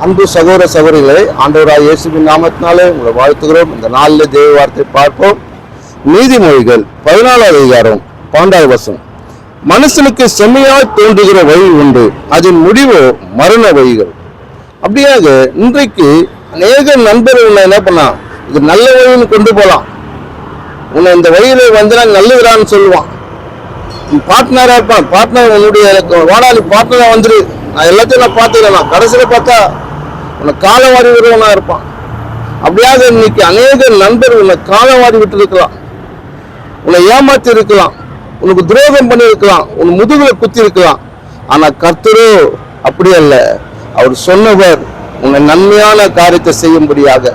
அன்பு சகோதர சகோதரிகளை ஆண்டவராய் இயேசுவின் நாமத்தினாலே உங்களை வாழ்த்துகிறோம். இந்த நாளில் தேவ வார்த்தை பார்ப்போம். நீதிமொழிகள் 14வது அதிகாரம் 12வது வசனம். மனுஷனுக்கு செம்மையாய் தோன்றுகிற வழி உண்டு, அதன் முடிவோ மரண வழிகள். அப்படியாக இன்றைக்கு அநேக நண்பர்கள் உன்னை என்ன பண்ணா, இது நல்ல வழின்னு கொண்டு போகலாம், உன்னை இந்த வழியில வந்தா நல்லதுடான்னு சொல்லுவான். பார்ட்னரா இருப்பான், பார்ட்னர் என்னுடைய வாடாளி பார்ட்னரா வந்துரு, நான் எல்லாத்தையும் நான் பார்த்துக்கலாம், கடைசியில் பார்த்தா உன்னை காலவாரி விடுவனா இருப்பான். அப்படியாக இன்னைக்கு அநேக நண்பர் உன்னை காலவாரி விட்டு இருக்கலாம், உன்னை ஏமாத்தி இருக்கலாம், உனக்கு துரோகம் பண்ணி இருக்கலாம், உன் முதுகுல குத்தி இருக்கலாம். ஆனா கர்த்தரோ அப்படி அல்ல. அவர் சொன்னவர் உன்னை நன்மையான காரியத்தை செய்யும்படியாக,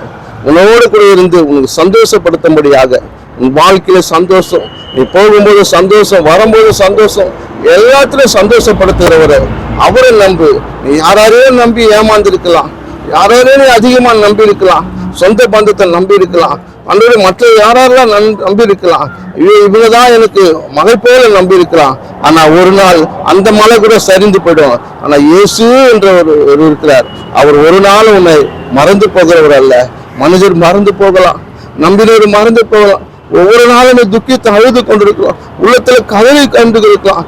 உன்னோடு கூட இருந்து உனக்கு சந்தோஷப்படுத்தும்படியாக, உன் வாழ்க்கையில சந்தோஷம், நீ போகும்போது சந்தோஷம், வரும்போது சந்தோஷம், எல்லாத்திலும் சந்தோஷப்படுத்துகிறவரை அவரை நம்பு. நீ யாரையும் நம்பி ஏமாந்திருக்கலாம், யாரையும் நீ அதிகமா நம்பி இருக்கலாம், சொந்த பந்தத்தை நம்பி இருக்கலாம், அன்றோடு மற்ற யாரெல்லாம் நம்பி இருக்கலாம், இவங்கதான் எனக்கு மகை போல நம்பி இருக்கலாம். ஆனா ஒரு நாள் அந்த மலை கூட சரிந்து போயிடும். ஆனா இயேசு என்ற ஒரு இருக்கிறார், அவர் ஒரு நாள் உன்னை மறந்து போகிறவர் அல்ல. மனிதர் மறந்து போகலாம், நம்பினோர் மறந்து போகலாம், ஒவ்வொரு நாளும் நீ துக்கித்து அழுது கொண்டிருக்கலாம், உள்ளத்துல கதவை கண்டு இருக்கலாம்,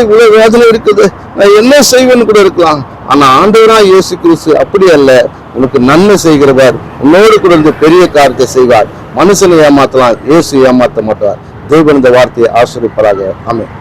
இவ்வளவு வேதனை இருக்குது, நான் என்ன செய்வேன்னு கூட இருக்கலாம். ஆனா ஆண்டவரா இயேசு கிறிஸ்து அப்படி அல்ல, உனக்கு நன்மை செய்கிறவர், உன்னோடு கூட இருந்து பெரிய காரியத்தை செய்வார். மனுஷனை ஏமாத்தலாம், இயேசு ஏமாற்ற மாட்டார். தேவன் இந்த வார்த்தையை ஆசீர்வதிப்பாராக. ஆமென்.